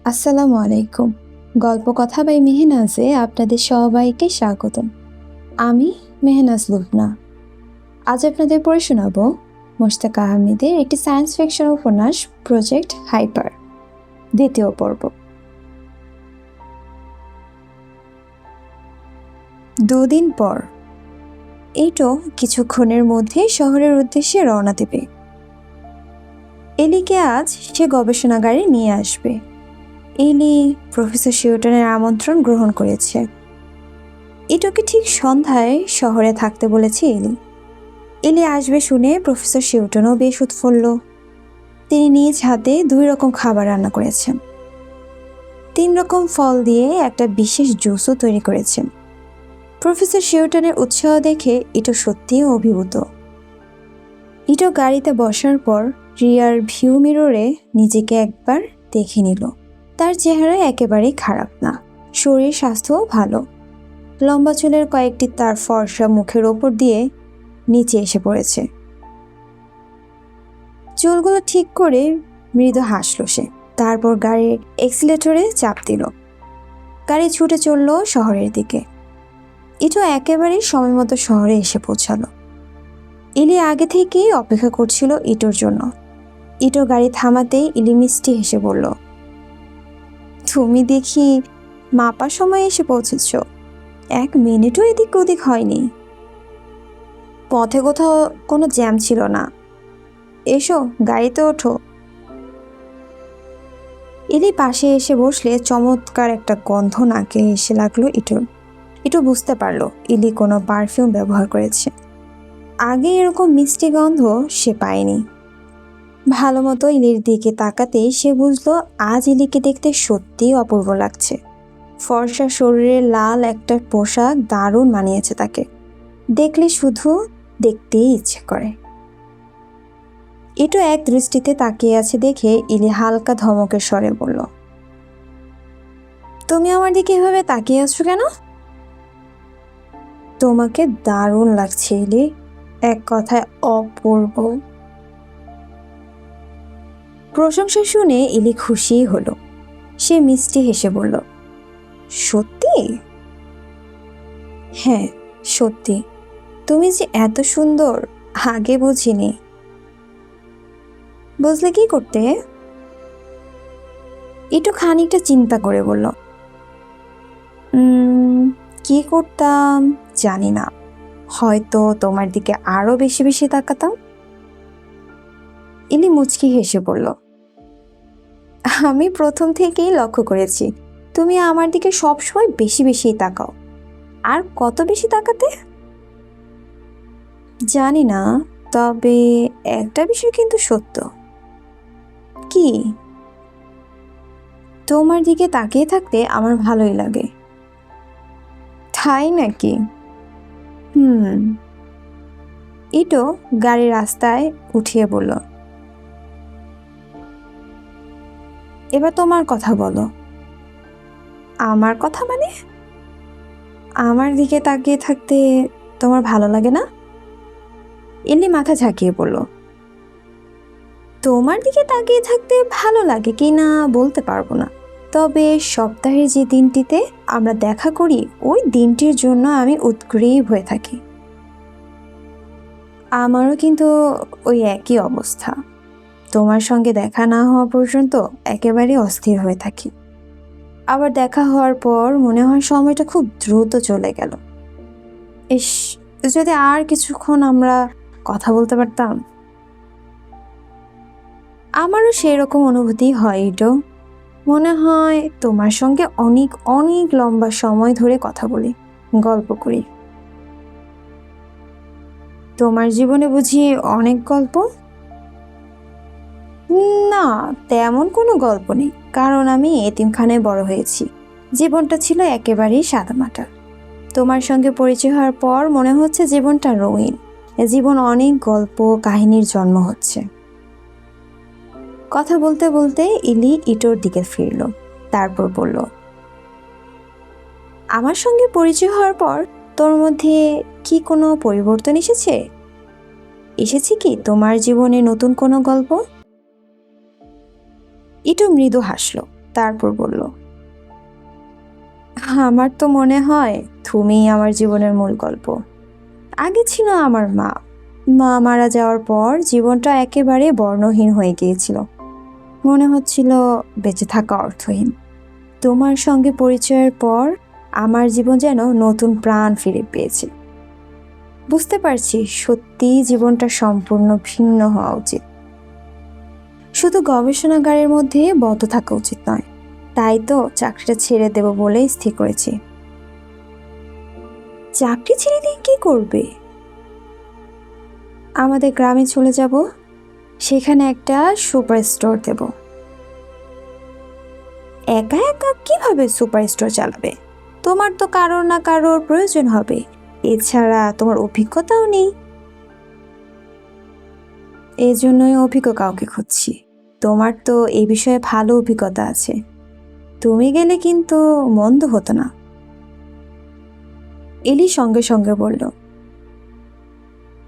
আসসালামু আলাইকুম। গল্প কথা বাই মেহনাজে আপনাদের সবাইকে স্বাগতম। আমি মেহনাজ লুবনা। আজ আপনাদের পড়ে শোনাব মোশতাক আহমেদের একটি সায়েন্স ফিকশন উপন্যাস প্রজেক্ট হাইপার, দ্বিতীয় পর্ব। দুদিন পর এইটো কিছুক্ষণের মধ্যে শহরের উদ্দেশ্যে রওনা দেবে। এলিকে আজ সে গবেষণাগারে নিয়ে আসবে। এলি প্রফেসর শিউটনের আমন্ত্রণ গ্রহণ করেছে। ইটোকে ঠিক সন্ধ্যায় শহরে থাকতে বলেছে এলি আসবে শুনে প্রফেসর শিউটনও বেশ উৎফুল্ল। তিনি নিজ হাতে 2 রকম খাবার রান্না করেছেন। 3 রকম ফল দিয়ে একটা বিশেষ জুসও তৈরি করেছেন। প্রফেসর শিউটনের উৎসাহ দেখে ইটো সত্যিই অভিভূত। ইটো গাড়িতে বসার পর রিয়ার ভিউ মিররে নিজেকে একবার দেখে নিল। তার চেহারা একেবারেই খারাপ না, শরীর স্বাস্থ্যও ভালো। লম্বা চুলের কয়েকটি তার ফর্সা মুখের ওপর দিয়ে নিচে এসে পড়েছে। চুলগুলো ঠিক করে মৃদু হাসল সে। তারপর গাড়ির এক্সিলেটরে চাপ দিল। গাড়ি ছুটে চলল শহরের দিকে। ইটো একেবারেই সময় মতো শহরে এসে পৌঁছালো। ইলি আগে থেকেই অপেক্ষা করছিল ইটোর জন্য। ইটো গাড়ি থামাতেই ইলি মিষ্টি হেসে বলল, তুমি দেখি মাপার সময় এসে পৌঁছেছ। 1 মিনিটও এদিক ওদিক হয়নি। পথে কোথাও কোনো জ্যাম ছিল না। এসো, গাড়িতে ওঠো। ইলি পাশে এসে বসলে চমৎকার একটা গন্ধ নাকে এসে লাগলো ইটোর। ইটো বুঝতে পারলো ইলি কোনো পারফিউম ব্যবহার করেছে। আগে এরকম মিষ্টি গন্ধ সে পায়নি। ভালো মতো ইলির দিকে তাকাতেই সে বুঝলো আজ ইলিকে দেখতে সত্যিই অপূর্ব লাগছে। ফর্সা শরীরে লাল একটা পোশাক দারুণ মানিয়েছে তাকে। দেখলে শুধু দেখতেই ইচ্ছে করে। ইটো এক দৃষ্টিতে তাকিয়ে আছে দেখে ইলি হালকা ধমকের স্বরে বলল, তুমি আমার দিকে এভাবে তাকিয়ে আছো কেন? তোমাকে দারুণ লাগছে ইলি, এক কথায় অপূর্ব। প্রশংসা শুনে ইলি খুশি হলো। সে মিষ্টি হেসে বলল, সত্যি? হ্যাঁ সত্যি। তুমি যে এত সুন্দর আগে বুঝিনি। বুঝলে কি করতে? একটু খানিকটা চিন্তা করে বলল, কি করতাম জানি না, হয়তো তোমার দিকে আরো বেশি বেশি তাকাতাম। ইলি মুচকি হেসে বলল, আমি প্রথম থেকেই লক্ষ্য করেছি তুমি আমার দিকে সবসময় বেশি বেশি তাকাও। আর কত বেশি তাকাতে জানি না, তবে একটা বিষয় কিন্তু সত্য। কি? তোমার দিকে তাকিয়ে থাকতে আমার ভালোই লাগে। তাই নাকি? ইটো গাড়ির রাস্তায় উঠিয়ে বলল, এবার তোমার কথা বলো। আমার কথা মানে? আমার দিকে তাকিয়ে থাকতে তোমার ভালো লাগে না? ইলি মাথা ঝাঁকিয়ে বলল, তোমার দিকে তাকিয়ে থাকতে ভালো লাগে কি না বলতে পারবো না, তবে সপ্তাহের যে দিনটিতে আমরা দেখা করি ওই দিনটির জন্য আমি উৎগ্রীব হয়ে থাকি। আমারও কিন্তু ওই একই অবস্থা। তোমার সঙ্গে দেখা না হওয়া পর্যন্ত একেবারে অস্থির হয়ে থাকি। আবার দেখা হওয়ার পর মনে হয় সময়টা খুব দ্রুত চলে গেল। ইস, যদি আর কিছুক্ষণ আমরা কথা বলতে পারতাম। আমারও সেই রকম অনুভূতি হয় ইটো। মনে হয় তোমার সঙ্গে অনেক অনেক লম্বা সময় ধরে কথা বলি, গল্প করি। তোমার জীবনে বুঝি অনেক গল্প? না, তেমন কোনো গল্প নেই, কারণ আমি এতিমখানায় বড় হয়েছি। জীবনটা ছিল একেবারেই সাদামাটা। তোমার সঙ্গে পরিচয় হওয়ার পর মনে হচ্ছে জীবনটা রঙিন। জীবন অনেক গল্প কাহিনীর জন্ম হচ্ছে। কথা বলতে বলতে ইলি ইটোর দিকে ফিরল। তারপর বলল, আমার সঙ্গে পরিচয় হওয়ার পর তোর মধ্যে কি কোনো পরিবর্তন এসেছে? এসেছে কি তোমার জীবনে নতুন কোনো গল্প? ইটো মৃদু হাসল। তারপর বলল, আমার তো মনে হয় তুমিই আমার জীবনের মূল গল্প। আগে ছিল আমার মা। মা মারা যাওয়ার পর জীবনটা একেবারে বর্ণহীন হয়ে গিয়েছিল। মনে হচ্ছিল বেঁচে থাকা অর্থহীন। তোমার সঙ্গে পরিচয়ের পর আমার জীবন যেন নতুন প্রাণ ফিরে পেয়েছে। বুঝতে পারছি সত্যিই জীবনটা সম্পূর্ণ ভিন্ন হওয়া উচিত। শুধু গবেষণাগারের মধ্যে বদ্ধ থাকা উচিত নয়। তাই তো চাকরিটা ছেড়ে দেব বলে স্থির করেছি। চাকরি ছেড়ে দিয়ে কি করবে? আমাদের গ্রামে চলে যাব, সেখানে একটা সুপার স্টোর দেব। একা একা কিভাবে সুপার স্টোর চালাবে? তোমার তো কারোর না কারোর প্রয়োজন হবে। এছাড়া তোমার অভিজ্ঞতাও নেই। এই জন্যই অভিজ্ঞ কাউকে খুঁজছি। তোমার তো এই বিষয়ে ভালো অভিজ্ঞতা আছে। তুমি গেলে কিন্তু মন্দ হতো না। এলি সঙ্গে সঙ্গে বলল,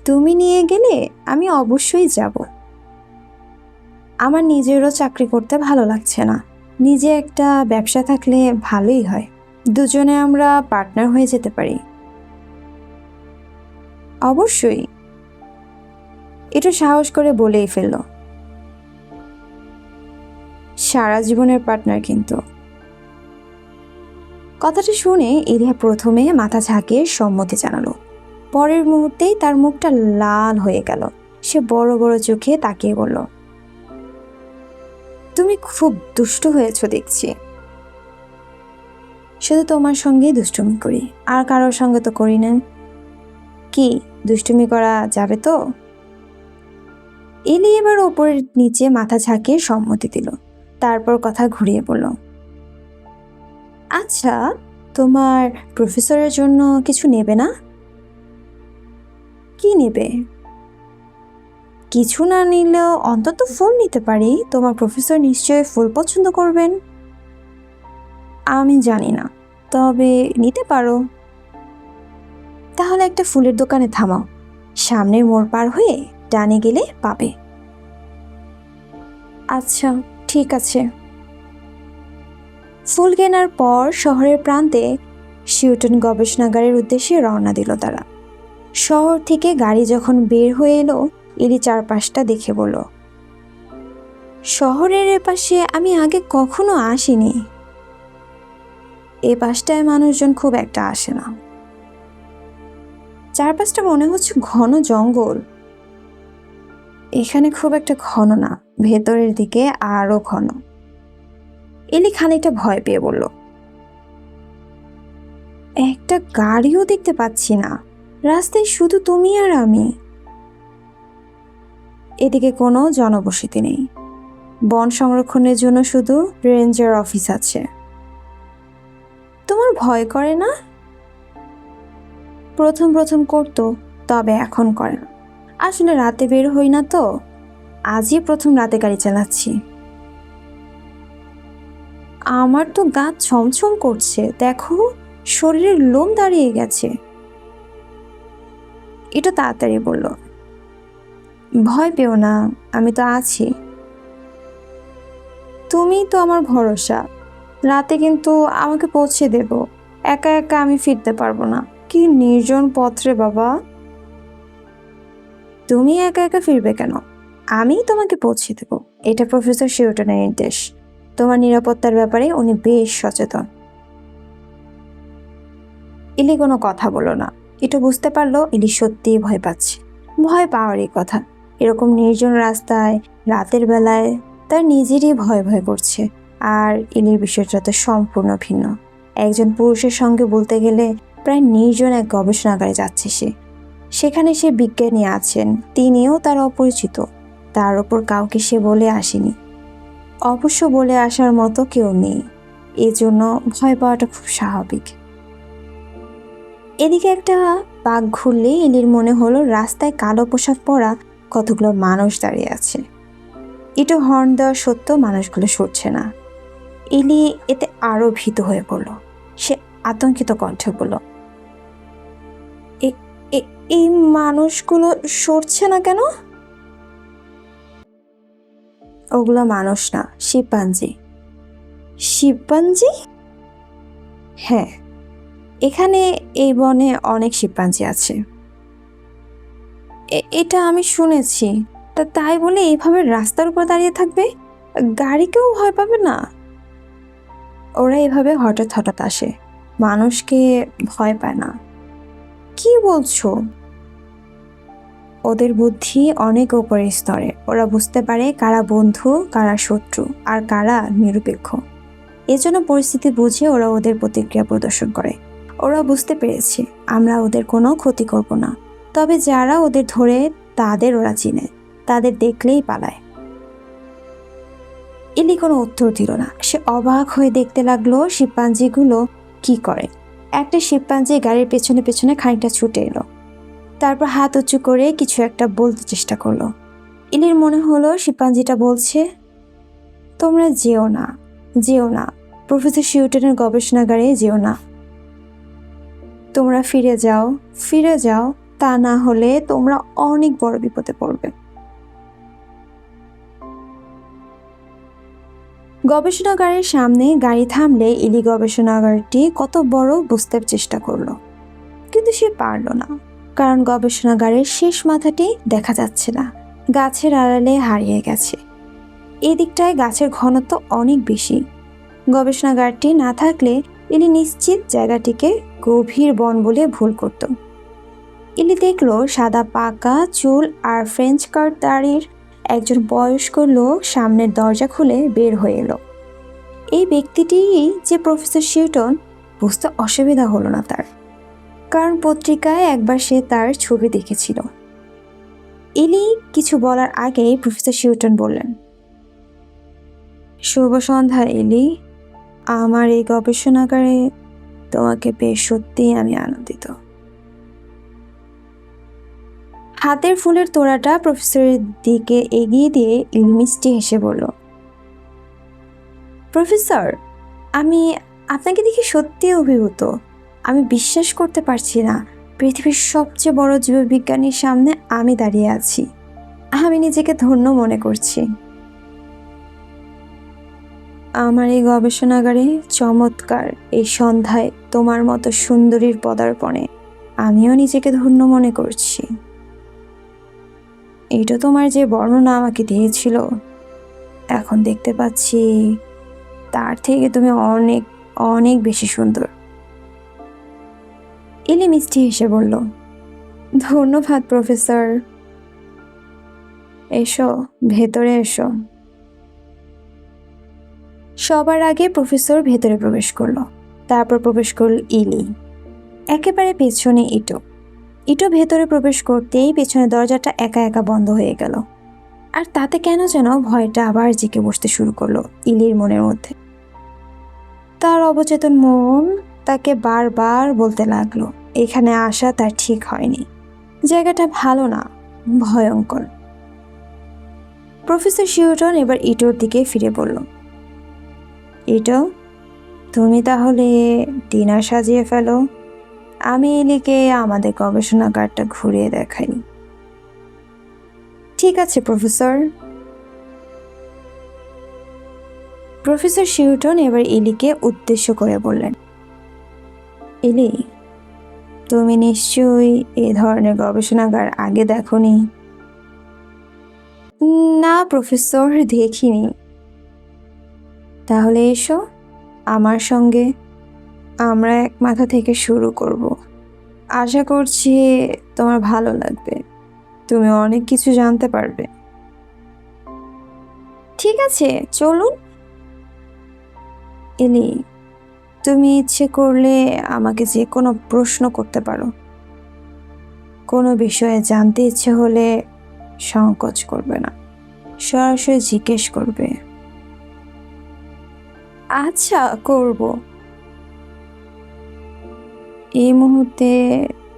তুমি নিয়ে গেলে আমি অবশ্যই যাব। আমার নিজেরও চাকরি করতে ভালো লাগছে না। নিজে একটা ব্যবসা থাকলে ভালোই হয়। দুজনে আমরা পার্টনার হয়ে যেতে পারি। অবশ্যই। একটু সাহস করে বলেই ফেলল, সারা জীবনের পার্টনার কিন্তু। কথাটা শুনে এলিয়া প্রথমে মাথা ঝাঁকিয়ে সম্মতি জানালো। পরের মুহূর্তেই তার মুখটা লাল হয়ে গেল। সে বড় বড় চোখে তাকিয়ে বলল, তুমি খুব দুষ্ট হয়েছ দেখছি। শুধু তোমার সঙ্গেই দুষ্টুমি করি, আর কারোর সঙ্গে তো করি না। কি দুষ্টুমি করা যাবে তো? এলি এবার ওপরের নিচে মাথা ঝাঁকিয়ে সম্মতি দিল। তারপর কথা ঘুরিয়ে বলল, আচ্ছা, তোমার প্রফেসরের জন্য কিছু নেবে না? কি নেবে? কিছু না নিলেও অন্তত ফুল নিতে পারি। তোমার প্রফেসর নিশ্চয়ই ফুল পছন্দ করবেন। আমি জানি না, তবে নিতে পারো। তাহলে একটা ফুলের দোকানে থামাও। সামনের মোড় পার হয়ে ডানে গেলে পাবে। আচ্ছা, ঠিক আছে। ফুল কেনার পর শহরের প্রান্তে শিউটন গবেষণাগারের উদ্দেশ্যে রওনা দিল তারা। শহর থেকে গাড়ি যখন বের হয়ে এলো, এলি চারপাশটা দেখে বলল, শহরের এপাশে আমি আগে কখনো আসিনি। এ পাশটায় মানুষজন খুব একটা আসে না। চারপাশটা মনে হচ্ছে ঘন জঙ্গল। এখানে খুব একটা ঘন না, ভেতরের দিকে আরো ঘন। এলি খানিকটা ভয় পেয়ে বলল, একটা গাড়িও দেখতে পাচ্ছি না। রাস্তায় শুধু তুমি আর আমি। এদিকে কোনো জনবসতি নেই। বন সংরক্ষণের জন্য শুধু রেঞ্জার অফিস আছে। তোমার ভয় করে না? প্রথম প্রথম করতো, তবে এখন করে না। আসলে রাতে বের হই না তো। আজই প্রথম রাতে গাড়ি চালাচ্ছি। আমার তো গা ছমছম করছে, দেখো শরীরের লোম দাঁড়িয়ে গেছে। এটা তাড়াতাড়ি বলল, ভয় পেও না, আমি তো আছি। তুমি তো আমার ভরসা। রাতে কিন্তু আমাকে পৌঁছে দেব। একা একা আমি ফিরতে পারবো না। কি নির্জন পথরে বাবা। তুমি একা একা ফিরবে কেন? আমি তোমাকে পৌঁছে দেব। এটা প্রফেসর শিউটনের নির্দেশ। তোমার নিরাপত্তার ব্যাপারে উনি বেশ সচেতন। ইলি কোনো কথা বলল না। এটা বুঝতে পারলো ইলি সত্যিই ভয় পাচ্ছে। ভয় পাওয়ারই কথা। এরকম নির্জন রাস্তায় রাতের বেলায় তার নিজেরই ভয় ভয় করছে। আর ইলির বিষয়টা তো সম্পূর্ণ ভিন্ন। একজন পুরুষের সঙ্গে বলতে গেলে প্রায় নির্জন এক গবেষণাগারে যাচ্ছে সে। সেখানে সে বিজ্ঞানী আছেন, তিনিও তার অপরিচিত। তার ওপর কাউকে সে বলে আসেনি। অবশ্য বলে আসার মতো কেউ নেই। এজন্য ভয় পাওয়াটা খুব স্বাভাবিক। এদিকে একটা পাক ঘুরলেই এলির মনে হলো রাস্তায় কালো পোশাক পরা কতগুলো মানুষ দাঁড়িয়ে আছে। একটু হর্ন দেওয়া সত্ত্বেও মানুষগুলো সরছে না। এলি এতে আরো ভীত হয়ে পড়ল। সে আতঙ্কিত কণ্ঠে বলল, এই মানুষগুলো সরছে না কেন? ওগুলো মানুষ না, শিম্পাঞ্জি। শিম্পাঞ্জি? হ্যাঁ, এখানে এই বনে অনেক শিম্পাঞ্জি আছে। এটা আমি শুনেছি। তাই বলে এইভাবে রাস্তার উপর দাঁড়িয়ে থাকবে? গাড়িকেও ভয় পাবে না? ওরা এভাবে হঠাৎ হঠাৎ আসে, মানুষকে ভয় পায় না। কি বলছো? ওদের বুদ্ধি অনেক উপরের স্তরে। ওরা বুঝতে পারে কারা বন্ধু, কারা শত্রু, আর কারা নিরপেক্ষ। এজন্য পরিস্থিতি বুঝে ওরা ওদের প্রতিক্রিয়া প্রদর্শন করে। ওরা বুঝতে পেরেছে আমরা ওদের কোনো ক্ষতি করব না, তবে যারা ওদের ধরে তাদের ওরা চিনে, তাদের দেখলেই পালায়। ইলি কোনো উত্তর দিল না। সে অবাক হয়ে দেখতে লাগলো শিম্পাঞ্জিগুলো কি করে। একটা শিম্পাঞ্জি গাড়ির পেছনে পেছনে খানিকটা ছুটে এলো, তারপর হাত উঁচু করে কিছু একটা বলতে চেষ্টা করলো। ইলির মনে হলো শিম্পাঞ্জিটা বলছে, তোমরা যেও না, যেও না, প্রফেসর শিউটনের গবেষণাগারে যেও না। তোমরা ফিরে যাও, ফিরে যাও, তা না হলে তোমরা অনেক বড় বিপদে পড়বে। গবেষণাগারের সামনে গাড়ি থামলে ইলি গবেষণাগারটি কত বড় বুঝতে চেষ্টা করলো, কিন্তু সে পারল না, কারণ গবেষণাগারের শেষ মাথাটি দেখা যাচ্ছে না, গাছের আড়ালে হারিয়ে গেছে। এই দিকটায় গাছের ঘনত্ব অনেক বেশি। গবেষণাগারটি না থাকলে ইলি নিশ্চিত জায়গাটিকে গভীর বন বলে ভুল করত। ইলি দেখলো সাদা পাকা চুল আর ফ্রেঞ্চ কাট দাড়ির একজন বয়স্ক লোক সামনের দরজা খুলে বের হয়ে এলো। এই ব্যক্তিটিই যে প্রফেসর শিউটন। বুঝতে অসুবিধা হলো না তার, কারণ পত্রিকায় একবার সে তার ছবি দেখেছিল। ইলি কিছু বলার আগেই প্রফেসর শিউটন বললেন, শুভ সন্ধ্যা ইলি। আমার এই গবেষণাগারে তোমাকে পেয়ে সত্যিই আমি আনন্দিত। হাতের ফুলের তোড়াটা প্রফেসরের দিকে এগিয়ে দিয়ে ইলি মিষ্টি হেসে বলল, প্রফেসর, আমি আপনাকে দেখে সত্যিই অভিভূত। আমি বিশ্বাস করতে পারছি না পৃথিবীর সবচেয়ে বড় জীববিজ্ঞানীর সামনে আমি দাঁড়িয়ে আছি। আমি নিজেকে ধন্য মনে করছি। আমার এই গবেষণাগারে চমৎকার এই সন্ধ্যায় তোমার মতো সুন্দরীর পদার্পণে আমিও নিজেকে ধন্য মনে করছি। এটা তোমার যে বর্ণনা আমাকে দিয়েছিল, এখন দেখতে পাচ্ছি তার থেকে তুমি অনেক অনেক বেশি সুন্দর। ইলি মিষ্টি হেসে বলল, ধন্যবাদ প্রফেসর। এসো, ভেতরে এসো। সবার আগে প্রফেসর ভেতরে প্রবেশ করলো, তারপর প্রবেশ করল ইলি। একেবারে পেছনে ইটো। ইটো ভেতরে প্রবেশ করতেই পেছনে দরজাটা একা একা বন্ধ হয়ে গেল, আর তাতে কেন যেন ভয়টা আবার জেঁকে বসতে শুরু করলো ইলির মনের মধ্যে। তার অবচেতন মন তাকে বারবার বলতে লাগলো এখানে আসা তার ঠিক হয়নি, জায়গাটা ভালো না, ভয়ঙ্কর। প্রফেসর শিউটন এবার ইটোর দিকে ফিরে বলল, ইটো, তুমি তাহলে ডিনার সাজিয়ে ফেলো, আমি ইলিকে আমাদের গবেষণাগারটা ঘুরিয়ে দেখাই। ঠিক আছে প্রফেসর। প্রফেসর শিউটন এবার ইলিকে উদ্দেশ্য করে বললেন, ইলি, তুমি নিশ্চয়ই এ ধরনের গবেষণাগার আগে দেখোনি? না প্রফেসর, দেখিনি। তাহলে এসো আমার সঙ্গে, আমরা এক মাথা থেকে শুরু করব। আশা করছি তোমার ভালো লাগবে, তুমি অনেক কিছু জানতে পারবে। ঠিক আছে, চলুন। ইলি, তুমি ইচ্ছে করলে আমাকে যে কোনো প্রশ্ন করতে পারো। কোনো বিষয়ে জানতে ইচ্ছে হলে সংকোচ করবে না, সরাসরি জিজ্ঞেস করবে। আচ্ছা, করব। এই মুহূর্তে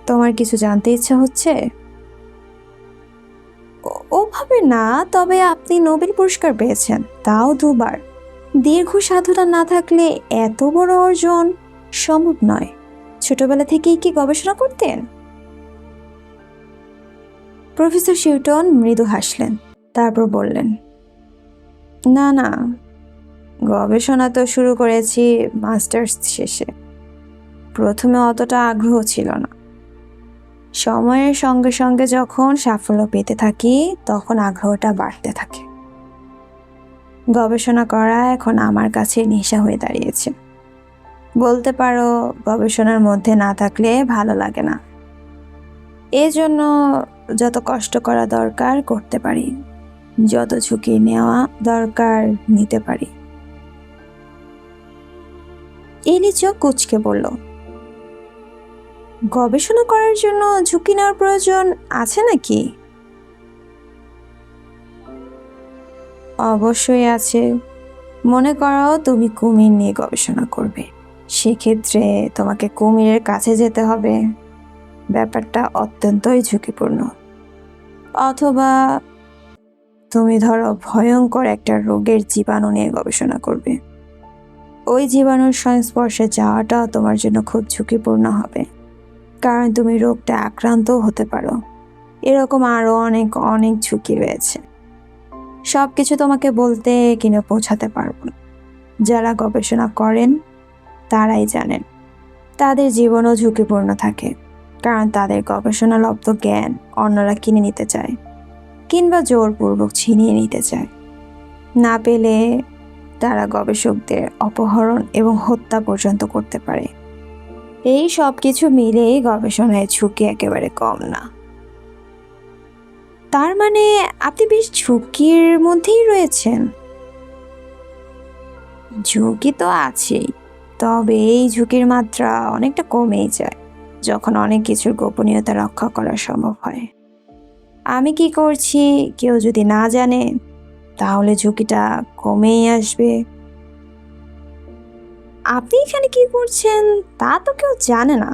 তোমার কিছু জানতে ইচ্ছা হচ্ছে? ওভাবে না, তবে আপনি নোবেল পুরস্কার পেয়েছেন, তাও 2বার। দীর্ঘ সাধনা না থাকলে এত বড় অর্জন সম্ভব নয়। ছোটবেলা থেকেই কি গবেষণা করতেন? প্রফেসর শিউটন মৃদু হাসলেন, তারপর বললেন, না না, গবেষণা তো শুরু করেছি মাস্টার্স শেষে। প্রথমে অতটা আগ্রহ ছিল না। সময়ের সঙ্গে সঙ্গে যখন সাফল্য পেতে থাকি তখন আগ্রহটা বাড়তে থাকে। গবেষণা করা এখন আমার কাছে নেশা হয়ে দাঁড়িয়েছে। বলতে পারো গবেষণার মধ্যে না থাকলে ভালো লাগে না। এজন্য যত কষ্ট করা দরকার করতে পারি, যত ঝুঁকি নেওয়া দরকার নিতে পারি। এলি চোখ কুঁচকে বলল, গবেষণা করার জন্য ঝুঁকি নেওয়ার প্রয়োজন আছে নাকি? অবশ্যই আছে। মনে করো তুমি কুমির নিয়ে গবেষণা করবে, সেক্ষেত্রে তোমাকে কুমিরের কাছে যেতে হবে, ব্যাপারটা অত্যন্তই ঝুঁকিপূর্ণ। অথবা তুমি ধরো ভয়ঙ্কর একটা রোগের জীবাণু নিয়ে গবেষণা করবে, ওই জীবাণুর সংস্পর্শে যাওয়াটা তোমার জন্য খুব ঝুঁকিপূর্ণ হবে, কারণ তুমি রোগটা আক্রান্তও হতে পারো। এরকম আরো অনেক অনেক ঝুঁকি রয়েছে। সবকিছু তোমাকে বলতে কিনে পৌঁছাতে পারবো না। যারা গবেষণা করেন তারাই জানেন তাদের জীবনও ঝুঁকিপূর্ণ থাকে, কারণ তাদের গবেষণালব্ধ জ্ঞান অন্যরা কিনে নিতে চায় কিংবা জোরপূর্বক ছিনিয়ে নিতে চায়। না পেলে তারা গবেষকদের অপহরণ এবং হত্যা পর্যন্ত করতে পারে। এই সব কিছু মিলেই গবেষণায় ঝুঁকি একেবারে কম না। তার মানে আপনি বেশ ঝুঁকির মধ্যেই রয়েছেন। ঝুঁকি তো আছেই, তবে এই ঝুঁকির মাত্রা অনেকটা কমেই যায় যখন অনেক কিছুর গোপনীয়তা রক্ষা করা সম্ভব হয়। আমি কি করছি কেউ যদি না জানে, তাহলে ঝুঁকিটা কমেই আসবে। আপনি এখানে কি করছেন তা তো কেউ জানে না।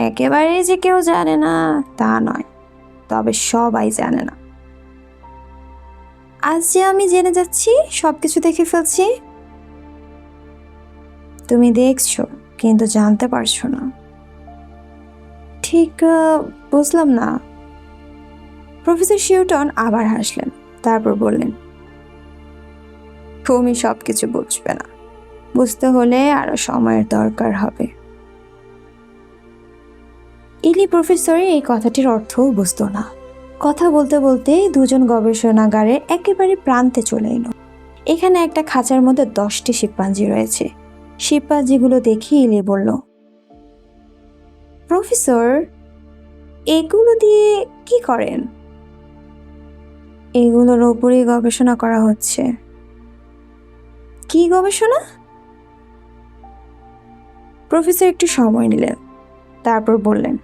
একেবারে যে কেউ জানে না তা নয়, তবে সবাই জানে না। আজ যে আমি জেনে যাচ্ছি, সবকিছু দেখে ফেলছি। তুমি দেখছো কিন্তু জানতে পারছো না। ঠিক বুঝলাম না। প্রফেসর শিউটন আবার হাসলেন, তারপর বললেন, তুমি সবকিছু বুঝবে না, বুঝতে হলে আরো সময়ের দরকার হবে। ইলি প্রফেসরের এই কথাটির অর্থও বুঝতো না। কথা বলতে বলতে দুজন গবেষণাগারের একেবারে প্রান্তে চলে এলো। এখানে একটা খাঁচার মধ্যে 10টি শিম্পাঞ্জি রয়েছে। শিম্পাঞ্জিগুলো দেখে ইলি বলল, প্রফেসর, এগুলো দিয়ে কি করেন? এগুলোর উপরই গবেষণা করা হচ্ছে। কি গবেষণা? প্রফেসর একটু সময় নিলেন, তারপর বললেন,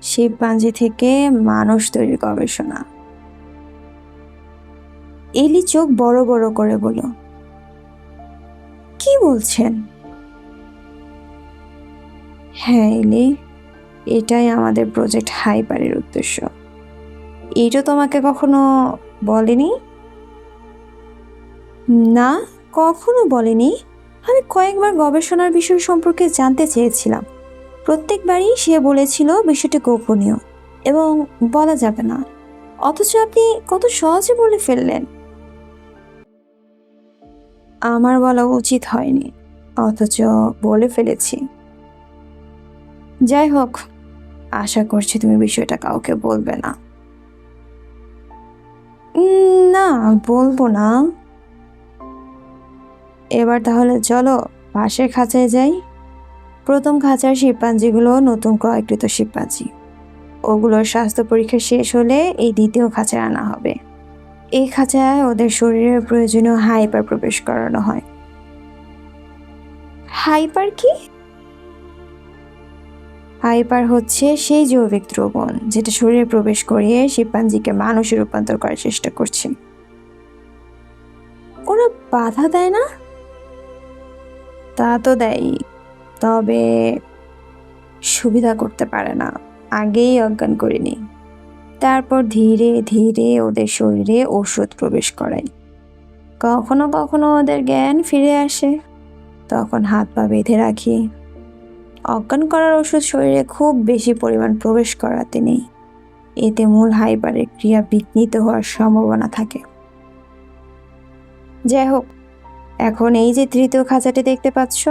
শিম্পাঞ্জি থেকে মানুষ তৈরির গবেষণা। এলি চোখ বড় বড় করে বলল, কি বলছেন? হ্যাঁ এলি, এটাই আমাদের প্রজেক্ট হাইপারের উদ্দেশ্য। এটা তোমাকে কখনো বলেনি? না, কখনো বলেনি। আমি কয়েকবার গবেষণার বিষয় সম্পর্কে জানতে চেয়েছিলাম। প্রত্যেকবারই সে বলেছিল বিষয়টি গোপনীয় এবং বলা যাবে না, অথচ আপনি কত সহজে বলে ফেললেন। আমার বলা উচিত হয়নি, অথচ বলে ফেলেছি। যাই হোক, আশা করছি তুমি বিষয়টা কাউকে বলবে না। না, বলবো না। এবার তাহলে চলো পাশের খাঁচায় যাই। প্রথম খাঁচার শিম্পাঞ্জিগুলো নতুন ক্রয়কৃত শিম্পাঞ্জি। ওগুলোর স্বাস্থ্য পরীক্ষা শেষ হলে এই দ্বিতীয় খাঁচায় আনা হবে। এই খাঁচায় ওদের শরীরের প্রয়োজনীয় হাইপার প্রবেশ করানো হয়। হাইপার কি? হাইপার হচ্ছে সেই জৈবিক দ্রবণ যেটা শরীরে প্রবেশ করিয়ে শিম্পাঞ্জিকে মানুষে রূপান্তর করার চেষ্টা করছে। ওরা বাধা দেয় না? তা তো দেয়, তবে সুবিধা করতে পারে না। আগেই অজ্ঞান করিনি, তারপর ধীরে ধীরে ওদের শরীরে ওষুধ প্রবেশ করাই। কখনো কখনো ওদের জ্ঞান ফিরে আসে, তখন হাত পা বেঁধে রাখি। অজ্ঞান করার ওষুধ শরীরে খুব বেশি পরিমাণ প্রবেশ করাতে নেই, এতে মূল হাইপারের ক্রিয়া বিঘ্নিত হওয়ার সম্ভাবনা থাকে। যাই হোক, এখন এই যে তৃতীয় খাঁচাটি দেখতে পাচ্ছ,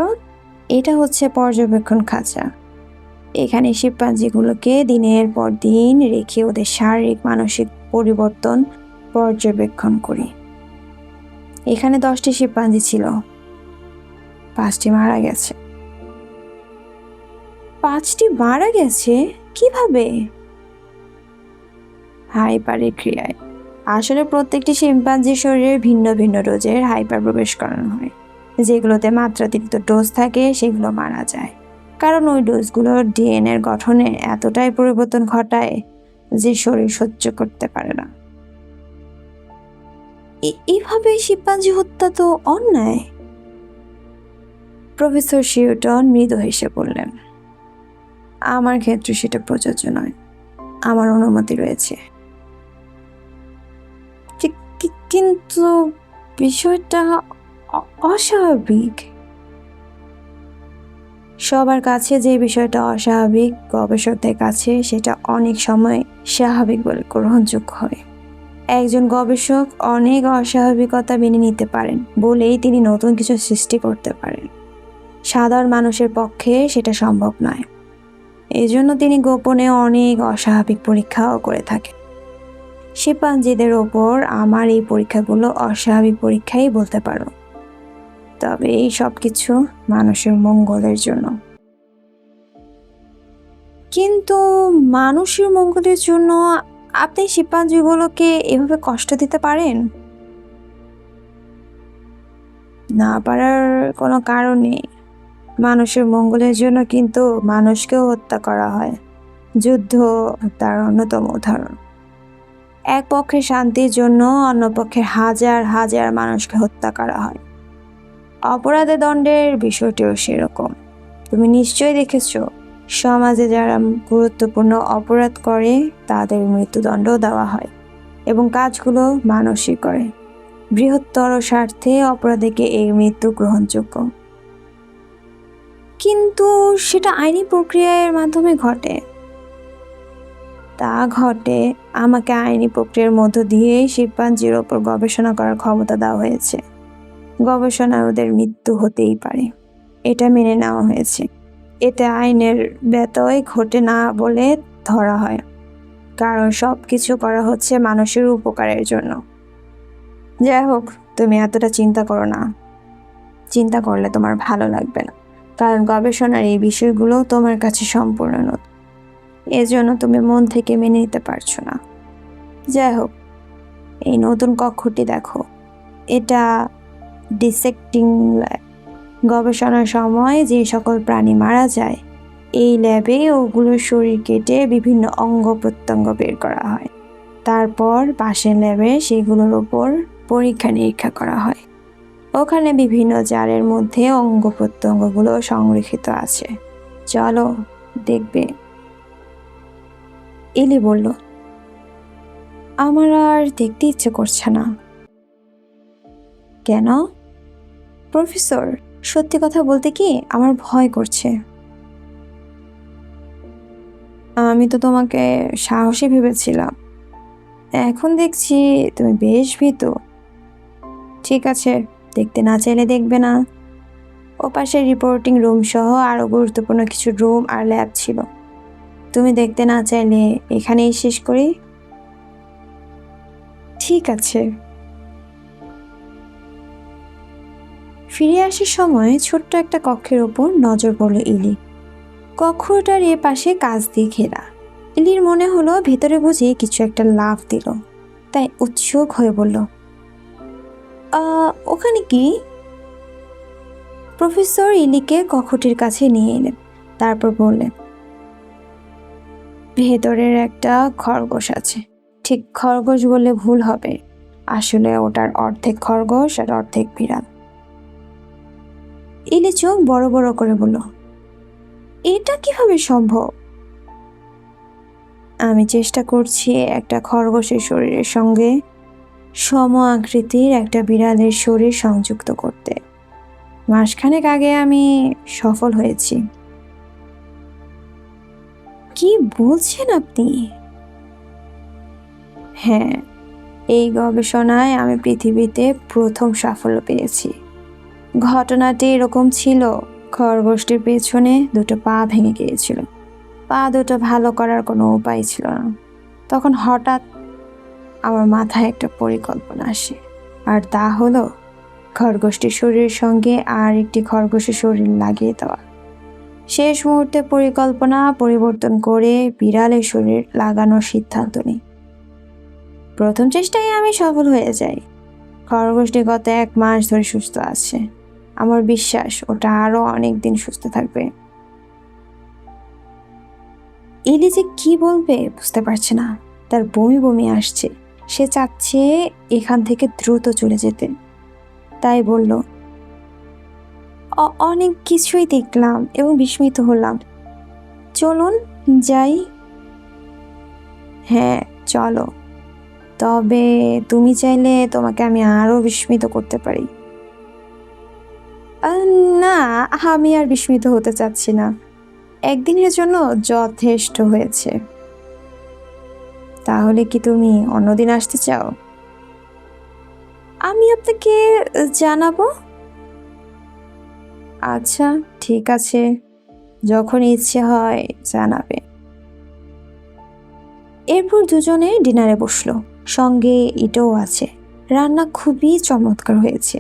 এটা হচ্ছে পর্যবেক্ষণ খাঁচা। এখানে শিম্পাঞ্জিগুলোকে দিনের পর দিন রেখে ওদের শারীরিক মানসিক পরিবর্তন পর্যবেক্ষণ করি। এখানে 10টি শিম্পাঞ্জি ছিল, 5টি মারা গেছে। 5টি মারা গেছে কিভাবে? হাইপারের ক্রিয়ায়। আসলে প্রত্যেকটি শিম্পাঞ্জির শরীরে ভিন্ন ভিন্ন ডোজের হাইপার প্রবেশ করানো হয়। যেগুলোতে মাত্রাতিরিক্ত ডোজ থাকে সেগুলো মারা যায়, কারণ ওই ডোজগুলো ডিএনএর গঠনে এতটাই পরিবর্তন ঘটায় যে শরীর সহ্য করতে পারে না। এইভাবে শিম্পাঞ্জি হত্যা তো অন্যায়। প্রফেসর শিউটন মৃদু হেসে বললেন, আমার ক্ষেত্রে সেটা প্রযোজ্য নয়, আমার অনুমতি রয়েছে। কিন্তু বিষয়টা অস্বাভাবিক। সবার কাছে যে বিষয়টা অস্বাভাবিক, গবেষকদের কাছে সেটা অনেক সময় স্বাভাবিক বলে গ্রহণযোগ্য হয়। একজন গবেষক অনেক অস্বাভাবিকতা মেনে নিতে পারেন বলেই তিনি নতুন কিছু সৃষ্টি করতে পারেন। সাধারণ মানুষের পক্ষে সেটা সম্ভব নয়। এজন্য তিনি গোপনে অনেক অস্বাভাবিক পরীক্ষাও করে থাকেন। শিম্পাঞ্জিদের ওপর আমার এই পরীক্ষাগুলো অস্বাভাবিক পরীক্ষাই বলতে পারো, তবে এই সব কিছু মানুষের মঙ্গলের জন্য। কিন্তু মানুষের মঙ্গলের জন্য আপনি শিম্পাঞ্জিগুলোকে এভাবে কষ্ট দিতে পারেন? না পারার কোনো কারণ নেই। মানুষের মঙ্গলের জন্য কিন্তু মানুষকেও হত্যা করা হয়। যুদ্ধ তার অন্যতম উদাহরণ। এক পক্ষের শান্তির জন্য অন্য পক্ষের হাজার হাজার মানুষকে হত্যা করা হয়। অপরাধে দণ্ডের বিষয়টিও সেরকম। তুমি নিশ্চয়ই দেখেছো, সমাজে যারা গুরুত্বপূর্ণ অপরাধ করে তাদের মৃত্যুদণ্ডও দেওয়া হয় এবং কাজগুলো মানুষই করে। বৃহত্তর স্বার্থে অপরাধীকে এই মৃত্যু গ্রহণযোগ্য। কিন্তু সেটা আইনি প্রক্রিয়ার মাধ্যমে ঘটে। তা ঘটে, আমাকে আইনি প্রক্রিয়ার মধ্য দিয়ে শিম্পাঞ্জির ওপর গবেষণা করার ক্ষমতা দেওয়া হয়েছে। গবেষণায় ওদের মৃত্যু হতেই পারে, এটা মেনে নেওয়া হয়েছে। এতে আইনের ব্যত্যয় ঘটে না বলে ধরা হয়, কারণ সব কিছু করা হচ্ছে মানুষের উপকারের জন্য। যাই হোক, তুমি এতটা চিন্তা করো না। চিন্তা করলে তোমার ভালো লাগবে না, কারণ গবেষণার এই বিষয়গুলো তোমার কাছে সম্পূর্ণ নতুন। এজন্য তুমি মন থেকে মেনে নিতে পারছো না। যাই হোক, এই নতুন কক্ষটি দেখো, এটা ডিসেক্টিং ল্যাব। গবেষণার সময় যে সকল প্রাণী মারা যায়, এই ল্যাবে ওগুলোর শরীর কেটে বিভিন্ন অঙ্গ প্রত্যঙ্গ বের করা হয়। তারপর পাশের ল্যাবে সেগুলোর ওপর পরীক্ষা নিরীক্ষা করা হয়। ওখানে বিভিন্ন জারের মধ্যে অঙ্গ প্রত্যঙ্গগুলো সংরক্ষিত আছে। চলো দেখবে। এলি বলল, আমার আর দেখতে ইচ্ছে করছে না। কেন? প্রফেসর, সত্যি কথা বলতে কি আমার ভয় করছে। আমি তো তোমাকে সাহসী ভেবেছিলাম, এখন দেখছি তুমি বেশ ভীতু। ঠিক আছে, দেখতে না চাইলে দেখবে না। ওপাশে রিপোর্টিং রুম সহ আরো গুরুত্বপূর্ণ কিছু রুম আর ল্যাব ছিল। তুমি দেখতে না চাইলে এখানেই শেষ করি। ঠিক আছে। ফিরে আসার সময় ছোট্ট একটা কক্ষের ওপর নজর পড়ল ইলি। কক্ষটার এ পাশে কাঁচ দিয়ে ঘেরা। ইলির মনে হলো ভেতরে বুঝি কিছু একটা লাফ দিল, তাই উৎসুক হয়ে বলল, ওখানে কি? প্রফেসর ইলিকে কক্ষটির কাছে নিয়ে এলেন, তারপর বললেন, ভেতরের একটা খরগোশ আছে। ঠিক খরগোশ বললে ভুল হবে, আসলে ওটার অর্ধেক খরগোশ আর অর্ধেক বিড়াল। ইলি চোখ বড় বড় করে বলল, এটা কিভাবে সম্ভব? আমি চেষ্টা করছি একটা খরগোশের শরীরের সঙ্গে সম আকৃতির একটা বিড়ালের শরীর সংযুক্ত করতে। মাসখানেক আগে আমি সফল হয়েছি। কি বলছেন আপনি? হ্যাঁ, এই গবেষণায় আমি পৃথিবীতে প্রথম সাফল্য পেয়েছি। ঘটনাটি এরকম ছিল, খরগোশটির পেছনে দুটো পা ভেঙে গিয়েছিল। পা দুটো ভালো করার কোনো উপায় ছিল না। তখন হঠাৎ আমার মাথায় একটা পরিকল্পনা আসে, আর তা হলো খরগোশটির শরীরের সঙ্গে আর একটি খরগোশের শরীর লাগিয়ে দেওয়া। শেষ মুহূর্তে পরিকল্পনা পরিবর্তন করে বিড়ালের শরীর লাগানোর সিদ্ধান্ত নিই। প্রথম চেষ্টায় আমি সফল হয়ে যাই। খরগোশটি গত 1 মাস ধরে সুস্থ আছে। আমার বিশ্বাস ওটা আরো অনেক দিন সুস্থ থাকবে। এলি যে কি বলবে বুঝতে পারছে না, তার বমি বমি আসছে। সে চাচ্ছে এখান থেকে দ্রুত চলে যেতে, তাই বলল, অনেক কিছুই দেখলাম এবং বিস্মিত হলাম, চলুন যাই। হ্যাঁ চলো, তবে তুমি চাইলে তোমাকে আমি আরো বিস্মিত করতে পারি। না, আমি আর বিস্মিত হতে চাচ্ছি না, একদিনের জন্য যথেষ্ট হয়েছে। তাহলে কি তুমি অন্যদিন আসতে চাও? আমি আপনাকে জানাবো। আচ্ছা ঠিক আছে, যখন ইচ্ছে হয় জানাবে। এরপর দুজনে ডিনারে বসলো, সঙ্গে ইটোও আছে। রান্না খুবই চমৎকার হয়েছে।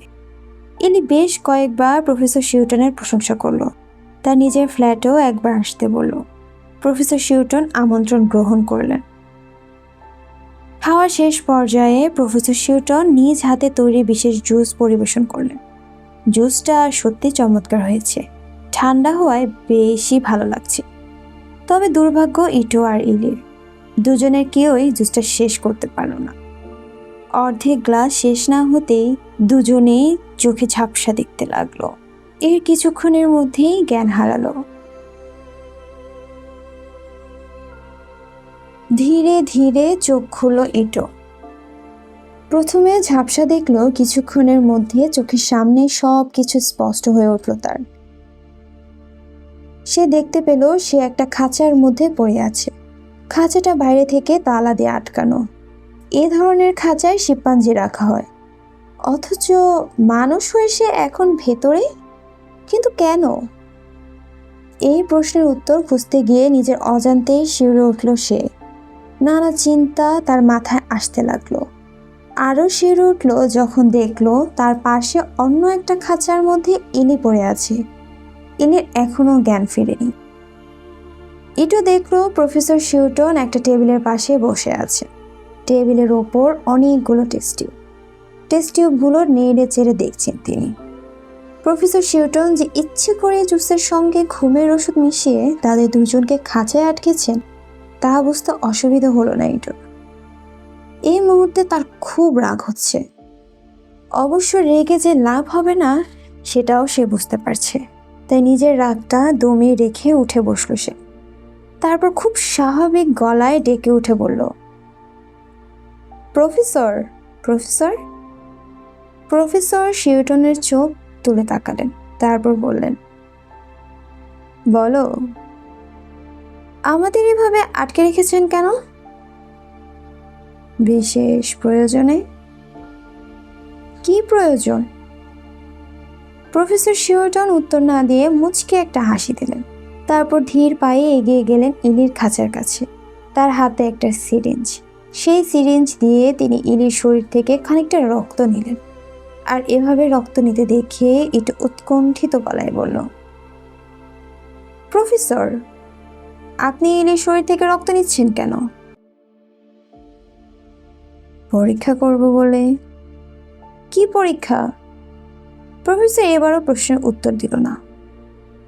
এলি বেশ কয়েকবার প্রফেসর শিউটনের প্রশংসা করলো। তার নিজের ফ্ল্যাটেও একবার আসতে বলল। প্রফেসর শিউটন আমন্ত্রণ গ্রহণ করলেন। খাওয়ার শেষ পর্যায়ে প্রফেসর শিউটন নিজ হাতে তৈরি বিশেষ জুস পরিবেশন করলেন। জুসটা সত্যি চমৎকার হয়েছে, ঠান্ডা হওয়ায় বেশি ভালো লাগছে। তবে দুর্ভাগ্য ইটো আর ইলির, দুজনের কেউই জুসটা শেষ করতে পারল না। অর্ধেক গ্লাস শেষ না হতেই দুজনেই চোখে ঝাপসা দেখতে লাগলো। এর কিছুক্ষণের মধ্যেই জ্ঞান হারালো। ধীরে ধীরে চোখ খুলল ইটো। প্রথমে ঝাপসা দেখলো, কিছুক্ষণের মধ্যে চোখের সামনে সব কিছু স্পষ্ট হয়ে উঠল তার। সে দেখতে পেল সে একটা খাঁচার মধ্যে পড়ে আছে। খাঁচাটা বাইরে থেকে তালা দিয়ে আটকানো। এ ধরনের খাঁচায় শিম্পাঞ্জি রাখা হয়, অথচ মানুষ হয়ে সে এখন ভেতরে, কিন্তু কেন? এই প্রশ্নের উত্তর খুঁজতে গিয়ে নিজের অজান্তেই শিউরে উঠল সে। নানা চিন্তা তার মাথায় আসতে লাগলো। আরও শিউরে উঠল যখন দেখলো তার পাশে অন্য একটা খাঁচার মধ্যে ইলি পড়ে আছে। ইলির এখনো জ্ঞান ফেরেনি। ইটো দেখলো প্রফেসর শিউটন একটা টেবিলের পাশে বসে আছে। টেবিলের ওপর অনেকগুলো টেস্ট টিউবগুলো নেড়ে চেড়ে দেখছেন তিনি। প্রফেসর শিউটন যে ইচ্ছে করে জুসের সঙ্গে ঘুমের ওষুধ মিশিয়ে তাদের দুজনকে খাঁচায় আটকেছেন তা বুঝতে অসুবিধা হলো না ইটোর। এই মুহূর্তে তার খুব রাগ হচ্ছে। অবশ্য রেগে যে লাভ হবে না সেটাও সে বুঝতে পারছে, তাই নিজের রাগটা দমিয়ে রেখে উঠে বসলো সে। তারপর খুব স্বাভাবিক গলায় ডেকে উঠে বলল, প্রফেসর প্রফেসর প্রফেসর শিউটনের চোখ তুলে তাকালেন, তারপর বললেন, বলো, আমাদের এভাবে আটকে রেখেছেন কেন? বিশেষ প্রয়োজনে। কি প্রয়োজন? প্রফেসর শিউটন উত্তর না দিয়ে মুচকে একটা হাসি দিলেন। তারপর ধীর পায়ে এগিয়ে গেলেন ইলির খাঁচার কাছে। তার হাতে একটা সিরিঞ্জ। সেই সিরিঞ্জ দিয়ে তিনি ইলির শরীর থেকে খানিকটা রক্ত নিলেন। আর এভাবে রক্ত নিতে দেখে একটু উৎকণ্ঠিত গলায় বলল, প্রফেসর, আপনি ইলির শরীর থেকে রক্ত নিচ্ছেন কেন? পরীক্ষা করব বলে। কি পরীক্ষা? প্রফেসর এবারও প্রশ্নের উত্তর দিল না।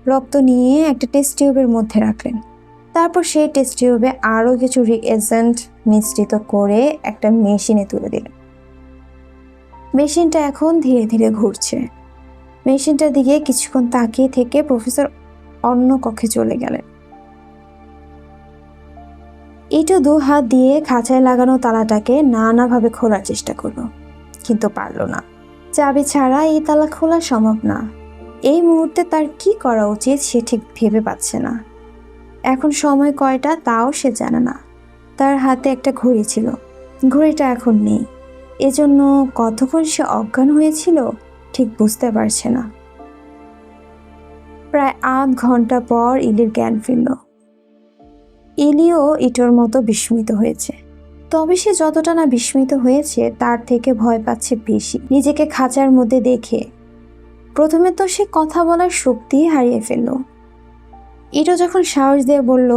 রক্ত নিয়ে একটা টেস্ট টিউবের মধ্যে রাখলেন। তারপর সেই টেস্ট টিউবে আরও কিছু রিএজেন্ট মিশ্রিত করে একটা মেশিনে তুলে দিলেন। মেশিনটা এখন ধীরে ধীরে ঘুরছে। মেশিনটার দিকে কিছুক্ষণ তাকিয়ে থেকে প্রফেসর অন্য কক্ষে চলে গেলেন। ইটো 2 হাত দিয়ে খাঁচায় লাগানো তালাটাকে নানাভাবে খোলার চেষ্টা করলো, কিন্তু পারল না। চাবি ছাড়া এই তালা খোলা সম্ভব না। এই মুহূর্তে তার কি করা উচিত সে ঠিক ভেবে পাচ্ছে না। এখন সময় কয়টা তাও সে জানে না। তার হাতে একটা ঘড়ি ছিল, ঘড়িটা এখন নেই। এজন্য কতক্ষণ সে অজ্ঞান হয়েছিল ঠিক বুঝতে পারছে না। প্রায় ৮ ঘন্টা পর ইলির জ্ঞান ফিরল। ইলিও ইটোর মতো বিস্মিত হয়েছে, তবে সে যতটা না বিস্মিত হয়েছে তার থেকে ভয় পাচ্ছে বেশি নিজেকে খাঁচার মধ্যে দেখে। প্রথমে তো সে কথা বলার শক্তি হারিয়ে ফেলল। ইটো যখন সাহস দিয়ে বলল,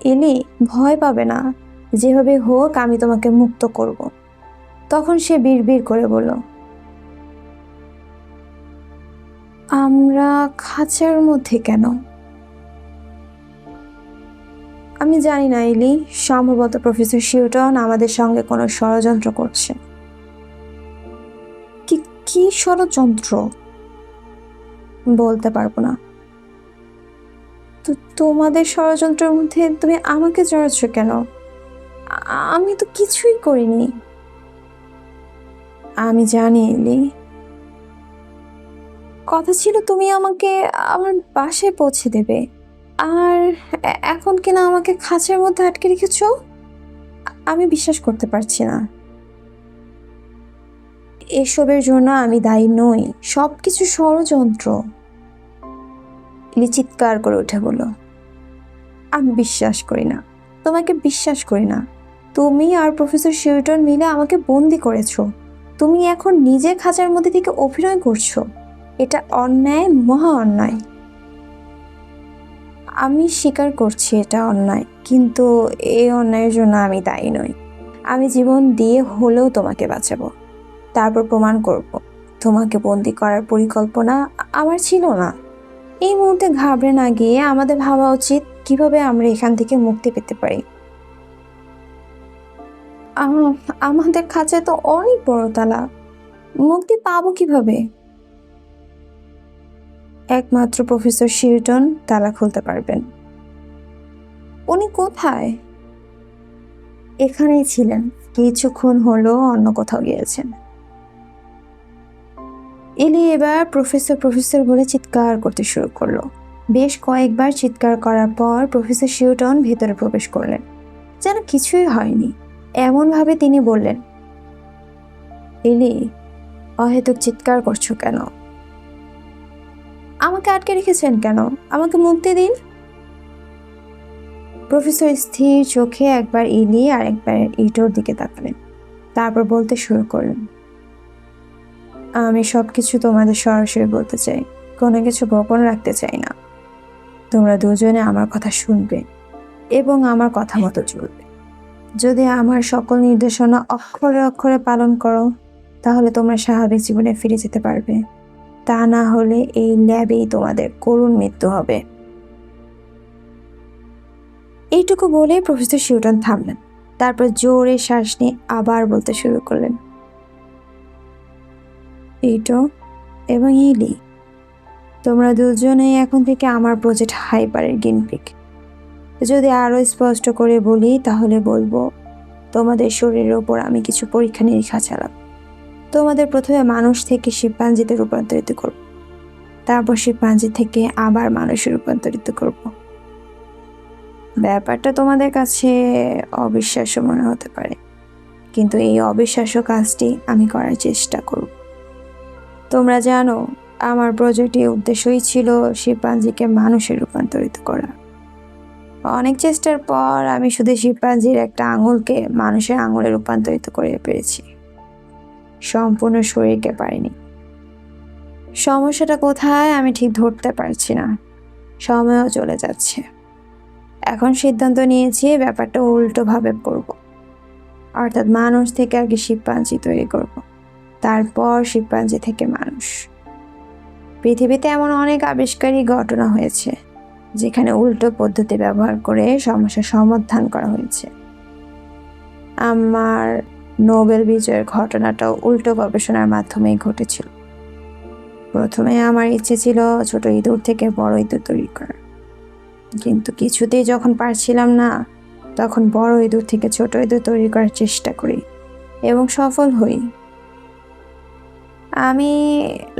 ইলি ভয় পাবে না, যেভাবে হোক আমি তোমাকে মুক্ত করব, তখন সে বিড়বিড় করে বলল, আমরা খাঁচার মধ্যে কেন? আমি জানি না ইলি, সম্ভবত প্রফেসর শিউটন আমাদের সঙ্গে কোনো ষড়যন্ত্র করছে। কি কি ষড়যন্ত্র? বলতে পারবো না। তো তোমাদের ষড়যন্ত্রের মধ্যে তুমি আমাকে জড়াচ্ছ কেন? আমি তো কিছুই করিনি। আমি জানি ইলি, কথা ছিল তুমি আমাকে আমার বাসায় পৌঁছে দেবে, আর এখন কিনা আমাকে খাঁচার মধ্যে আটকে রেখেছো। আমি বিশ্বাস করতে পারছি না। এসবের জন্য আমি দায়ী নই, সবকিছু ষড়যন্ত্র। ইলি চিৎকার করে উঠে বলল, আমি বিশ্বাস করি না, তোমাকে বিশ্বাস করি না। তুমি আর প্রফেসর শিউটন মিলে আমাকে বন্দি করেছো। তুমি এখন নিজে খাঁচার মধ্যে থেকে অভিনয় করছো। এটা অন্যায়, মহা অন্যায়। আমি স্বীকার করছি এটা অন্যায়, কিন্তু এই অন্যায়ের জন্য আমি দায়ী নই। আমি জীবন দিয়ে হলেও তোমাকে বাঁচাবো, তারপর প্রমাণ করব তোমাকে বন্দি করার পরিকল্পনা আমার ছিল না। এই মুহূর্তে ঘাবড়ে না গিয়ে আমাদের ভাবা উচিত কিভাবে আমরা এখান থেকে মুক্তি পেতে পারি। আমাদের খাঁচায় তো অনেক বড় তালা, মুক্তি পাবো কিভাবে? একমাত্র প্রফেসর শিউটন তালা খুলতে পারবেন। উনি কোথায়? এখানেই ছিলেন, কিছুক্ষণ হলো অন্য কোথাও গিয়েছেন। ইলি এবার প্রফেসর প্রফেসর বলে চিৎকার করতে শুরু করলো। বেশ কয়েকবার চিৎকার করার পর প্রফেসর শিউটন ভেতরে প্রবেশ করলেন, যেন কিছুই হয়নি। এমনভাবে তিনি বললেন, ইলি, অহেতুক চিৎকার করছো কেন? আমাকে আটকে রেখেছেন কেন? আমাকে মুক্তি দিন। প্রফেসর স্থির চোখে একবার ইলি আর একবার ইটোর দিকে তাকালেন, তারপর বলতে শুরু করলেন, আমি সবকিছু তোমাদের সরাসরি বলতে চাই, কোনো কিছু গোপন রাখতে চাই না। তোমরা দুজনে আমার কথা শুনবে এবং আমার কথা মতো চলবে। যদি আমার সকল নির্দেশনা অক্ষরে অক্ষরে পালন করো, তাহলে তোমরা স্বাভাবিক জীবনে ফিরে যেতে পারবে। তা না হলে এই ল্যাবেই তোমাদের করুণ মৃত্যু হবে। এইটুকু বলে প্রফেসর শিউটন থামলেন, তারপর জোরে শ্বাস নিয়ে আবার বলতে শুরু করলেন, এইটো এবং ইলি, তোমরা দুজনেই এখন থেকে আমার প্রজেক্ট হাইপারের গিনপিক। যদি আরো স্পষ্ট করে বলি তাহলে বলবো, তোমাদের শরীরের ওপর আমি কিছু পরীক্ষা নিরীক্ষা চালাব। তোমাদের প্রথমে মানুষ থেকে শিম্পাঞ্জিতে রূপান্তরিত করব, তারপর শিম্পাঞ্জি থেকে আবার মানুষে রূপান্তরিত করব। ব্যাপারটা তোমাদের কাছে অবিশ্বাস্য মনে হতে পারে, কিন্তু এই অবিশ্বাস্য কাজটি আমি করার চেষ্টা করব। তোমরা জানো, আমার প্রজেক্টের উদ্দেশ্যই ছিল শিম্পাঞ্জিকে মানুষে রূপান্তরিত করা। অনেক চেষ্টার পর আমি শুধু শিম্পাঞ্জির একটা আঙুলকে মানুষের আঙুলে রূপান্তরিত করে পেরেছি, সম্পূর্ণ শরীরকে পারিনি। সমস্যাটা কোথায় আমি ঠিক ধরতে পারছি না। সময়ও চলে যাচ্ছে। এখন সিদ্ধান্ত নিয়েছি ব্যাপারটা উল্টোভাবে করব, অর্থাৎ মানুষ থেকে আগে শিম্পাঞ্জি তৈরি করব, তারপর শিম্পাঞ্জি থেকে মানুষ। পৃথিবীতে এমন অনেক আবিষ্কারী ঘটনা হয়েছে যেখানে উল্টো পদ্ধতি ব্যবহার করে সমস্যার সমাধান করা হয়েছে। আমার নোবেল বিজয়ের ঘটনাটাও উল্টো গবেষণার মাধ্যমেই ঘটেছিল। প্রথমে আমার ইচ্ছে ছিল ছোট ইঁদুর থেকে বড় ইঁদুর তৈরি করার, কিন্তু কিছুতেই যখন পারছিলাম না, তখন বড় ইঁদুর থেকে ছোট ইঁদুর তৈরি করার চেষ্টা করি এবং সফল হই। আমি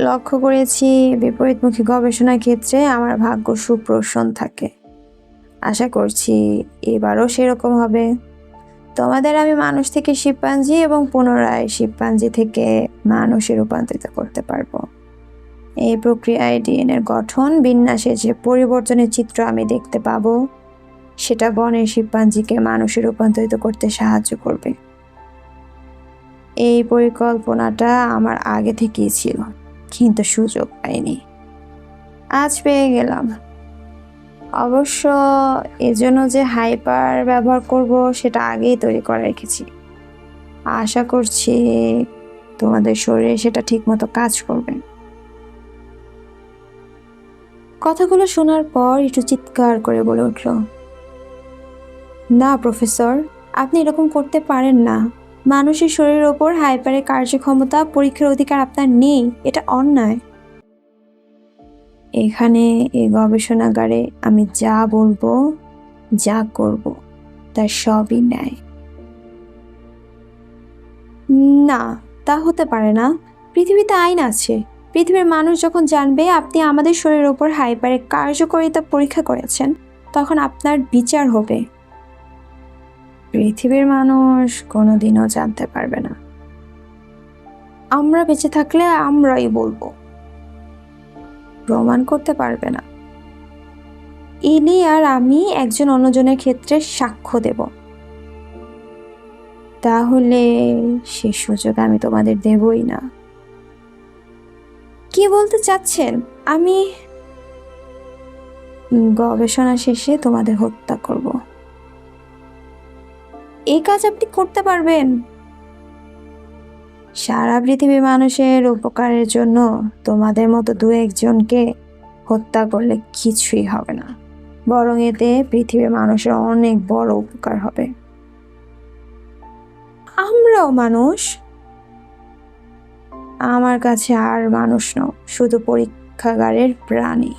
লক্ষ্য করেছি বিপরীতমুখী গবেষণার ক্ষেত্রে আমার ভাগ্য সুপ্রসন্ন থাকে। আশা করছি এবারও সেরকম হবে। তোমাদের আমি মানুষ থেকে শিম্পাঞ্জি এবং পুনরায় শিম্পাঞ্জি থেকে মানুষে রূপান্তরিত করতে পারবো। এই প্রক্রিয়ায় ডিএনএর গঠন বিন্যাসে যে পরিবর্তনের চিত্র আমি দেখতে পাবো, সেটা বনের শিম্পাঞ্জিকে মানুষে রূপান্তরিত করতে সাহায্য করবে। এই পরিকল্পনাটা আমার আগে থেকেই ছিল, কিন্তু সুযোগ পাইনি। আজ পেয়ে গেলাম। অবশ্য এজন্য যে হাইপার ব্যবহার করব সেটা আগেই তৈরি করে রেখেছি। আশা করছি তোমাদের শরীরে সেটা ঠিকমতো কাজ করবে। কথাগুলো শোনার পর একটু চিৎকার করে বলে উঠল, না প্রফেসর, আপনি এরকম করতে পারেন না। মানুষের শরীরের ওপর হাইপারের কার্যক্ষমতা পরীক্ষার অধিকার আপনার নেই, এটা অন্যায়। এখানে এই গবেষণাগারে আমি যা বলবো, যা করব, তার সবই ন্যায়। না, তা হতে পারে না। পৃথিবীতে আইন আছে। পৃথিবীর মানুষ যখন জানবে আপনি আমাদের শরীরের ওপর হাইপারের কার্যকারিতা পরীক্ষা করেছেন, তখন আপনার বিচার হবে। পৃথিবীর মানুষ কোনোদিনও জানতে পারবে না। আমরা বেঁচে থাকলে আমরাই বলবো। প্রমাণ করতে পারবে না। ইলি আর আমি একজন অন্যজনের ক্ষেত্রে সাক্ষ্য দেব। তাহলে সে সুযোগ আমি তোমাদের দেবই না। কি বলতে চাচ্ছেন? আমি গবেষণা শেষে তোমাদের হত্যা করব। এই কাজ আপনি করতে পারবেন? সারা পৃথিবীর মানুষের উপকারের জন্য তোমাদের মতো দু একজনকে হত্যা করলে কিছুই হবে না, বরং এতে পৃথিবীর মানুষের অনেক বড় উপকার হবে। আমরাও মানুষ? আমার কাছে আর মানুষ নও, শুধু পরীক্ষাগারের প্রাণী।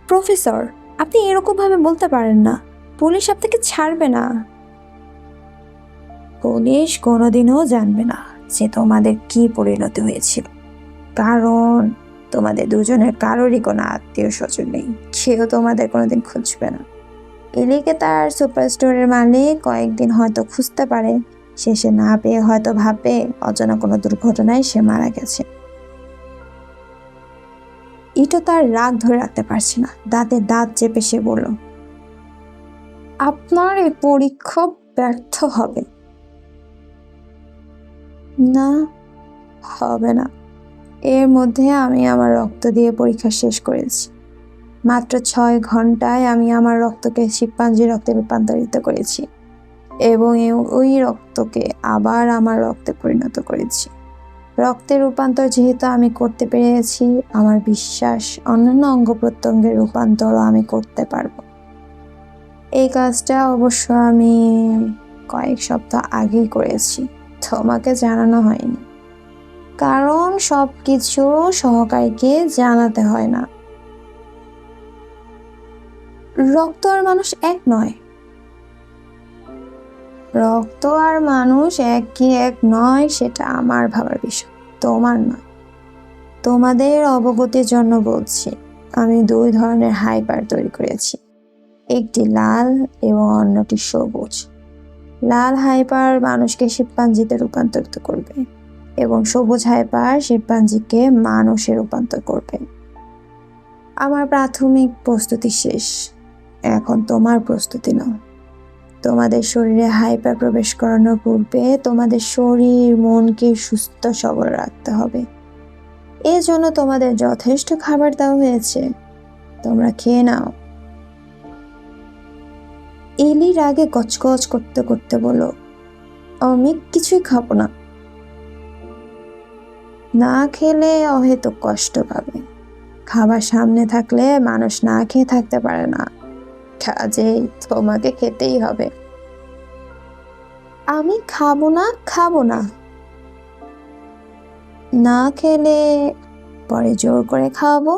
প্রফেসর, আপনি এরকম ভাবে বলতে পারেন না। পুলিশ আপনাকে ছাড়বে না। পুলিশ কোনোদিনও জানবে না যে তোমাদের কি পরিণতি হয়েছিল, কারণ তোমাদের দুজনের কারোরই কোনো আত্মীয় স্বজন নেই। কেউ তোমাদের কোনোদিন খুঁজবে না। এলিকে তার সুপার স্টোরের মালিক কয়েকদিন হয়তো খুঁজতে পারে, শেষে না পেয়ে হয়তো ভাববে অজানা কোনো দুর্ঘটনায় সে মারা গেছে। ইটো তার রাগ ধরে রাখতে পারছে না, দাঁতে দাঁত চেপে সে বলল, আপনার এই পরীক্ষা ব্যর্থ হবে। না, হবে না। এর মধ্যে আমি আমার রক্ত দিয়ে পরীক্ষা শেষ করেছি। মাত্র 6 ঘন্টায় আমি আমার রক্তকে শিম্পাঞ্জি রক্তে রূপান্তরিত করেছি এবং ওই রক্তকে আবার আমার রক্তে পরিণত করেছি। রক্তের রূপান্তর যেহেতু আমি করতে পেরেছি, আমার বিশ্বাস অন্যান্য অঙ্গ প্রত্যঙ্গের রূপান্তরও আমি করতে পারবো। এই কাজটা অবশ্য আমি কয়েক সপ্তাহ আগেই করেছি, তোমাকে জানানো হয়নি, কারণ সবকিছু সহকারীকে জানাতে হয় না। রক্ত আর মানুষ এক নয়। রক্ত আর মানুষ এক কি এক নয় সেটা আমার ভাবার বিষয়, তোমার নয়। তোমাদের অবগতির জন্য বলছি, আমি 2 ধরনের হাইপার তৈরি করেছি, একটি লাল এবং অন্যটি সবুজ। লাল হাইপার মানুষকে শিম্পাঞ্জিতে রূপান্তরিত করবে এবং সবুজ হাইপার শিম্পাঞ্জিকে মানুষে রূপান্তর করবে। আমার প্রাথমিক প্রস্তুতি শেষ, এখন তোমার প্রস্তুতি নাও। তোমাদের শরীরে হাইপার প্রবেশ করানোর পূর্বে তোমাদের শরীর মনকে সুস্থ সবল রাখতে হবে। এর জন্য তোমাদের যথেষ্ট খাবার দেওয়া হয়েছে, তোমরা খেয়ে নাও। এলির আগে গচগচ করতে করতে বলো, আমি কিছুই খাবো না। না খেলে অহেতুক কষ্ট পাবে। খাবার সামনে থাকলে মানুষ না খেয়ে থাকতে পারে না, কাজেই তোমাকে খেতেই হবে। আমি খাবো না। না খেলে পরে জোর করে খাওয়াবো।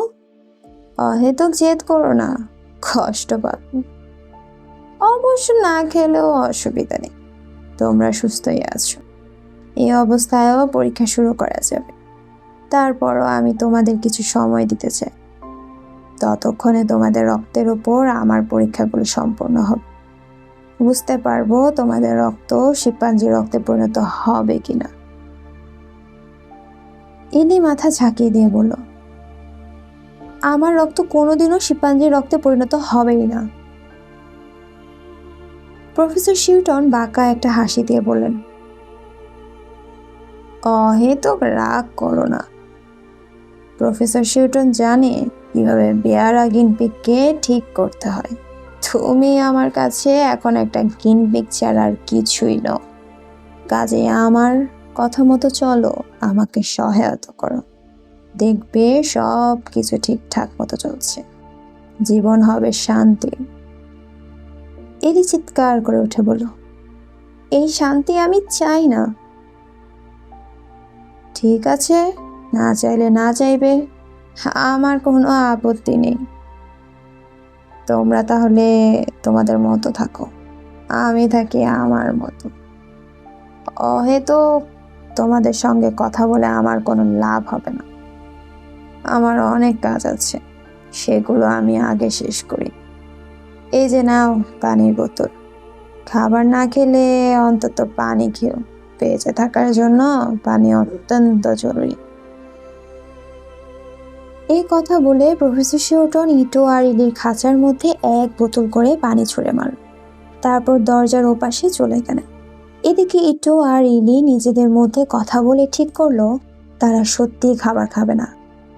অহেতুক জেদ করো না, কষ্ট পাবে। অবশ্য না খেলেও অসুবিধা নেই, তোমরা সুস্থই আছো। এই অবস্থায়ও পরীক্ষা শুরু করা যাবে। তারপরও আমি তোমাদের কিছু সময় দিতে চাই, ততক্ষণে তোমাদের রক্তের উপর আমার পরীক্ষাগুলো সম্পন্ন হবে। বুঝতে পারবো তোমাদের রক্ত শিম্পাঞ্জির রক্তে পরিণত হবে কিনা। ইলি মাথা ঝাঁকিয়ে দিয়ে বলল, আমার রক্ত কোনোদিনও শিম্পাঞ্জির রক্তে পরিণত হবেই না। প্রফেসর শিউটন বাঁকা একটা হাসি দিয়ে বললেন, অহেতুক রাগ করো না। প্রফেসর শিউটন জানে কিভাবে বেয়ারা গিনপিগকে ঠিক করতে হয়। তুমি আমার কাছে এখন একটা গিনপিগ ছাড়া আর কিছুই নও। কাজে আমার কথা মতো চলো, আমাকে সহায়তা করো, দেখবে সব কিছু ঠিকঠাক মতো চলছে, জীবন হবে শান্তি। এলি চিৎকার করে উঠে বলল, এই শান্তি আমি চাই না। ঠিক আছে, না চাইলে না চাইবে, আমার কোনো আপত্তি নেই। তোমরা তাহলে তোমাদের মতো থাকো, আমি থাকি আমার মতো। অহেতুক তোমাদের সঙ্গে কথা বলে আমার কোনো লাভ হবে না। আমার অনেক কাজ আছে, সেগুলো আমি আগে শেষ করি। এই যে নাও পানির বোতল, খাবার না খেলে অন্তত পানি খেও, বেঁচে থাকার জন্য পানি অত্যন্ত জরুরি। এই কথা বলে প্রফেসর শিউটন ইটো আর ইলির খাঁচার মধ্যে এক বোতল করে পানি ছুঁড়ে মারল, তারপর দরজার ওপাশে চলে গেলেন। এদিকে ইটো আর ইলি নিজেদের মধ্যে কথা বলে ঠিক করলো তারা সত্যিই খাবার খাবে না,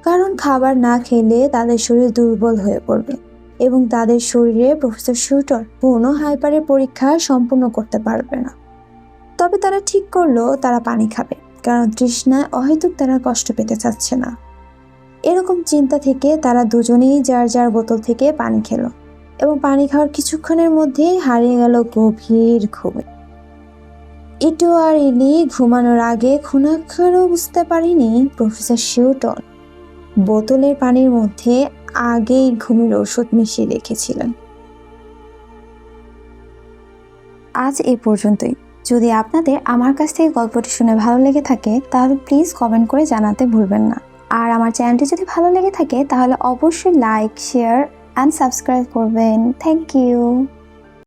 কারণ খাবার না খেলে তাদের শরীর দুর্বল হয়ে পড়বে এবং তাদের শরীরে প্রফেসর শিউটন পুনঃ হাইপারের পরীক্ষা সম্পূর্ণ করতে পারবে না। তবে তারা ঠিক করলো তারা পানি খাবে, কারণ তৃষ্ণায় অহেতুক তারা কষ্ট পেতে চাচ্ছে না। এরকম চিন্তা থেকে তারা দুজনেই যার যার বোতল থেকে পানি খেলো এবং পানি খাওয়ার কিছুক্ষণের মধ্যে হারিয়ে গেল গভীর ঘুমে। ইটো আর ইলি ঘুমানোর আগে ক্ষুণাক্ষরও বুঝতে পারেনি প্রফেসর শিউটন বোতলের পানির মধ্যে আগেই ঘুমের ওষুধ মিশিয়ে রেখেছিলেন। আজ এই পর্যন্তই। যদি আপনাদের আমার কাছ থেকে গল্পটি শুনে ভালো লেগে থাকে তাহলে প্লিজ কমেন্ট করে জানাতে ভুলবেন না। আর আমার চ্যানেলটি যদি ভালো লেগে থাকে তাহলে অবশ্যই লাইক, শেয়ার অ্যান্ড সাবস্ক্রাইব করবেন। Thank you.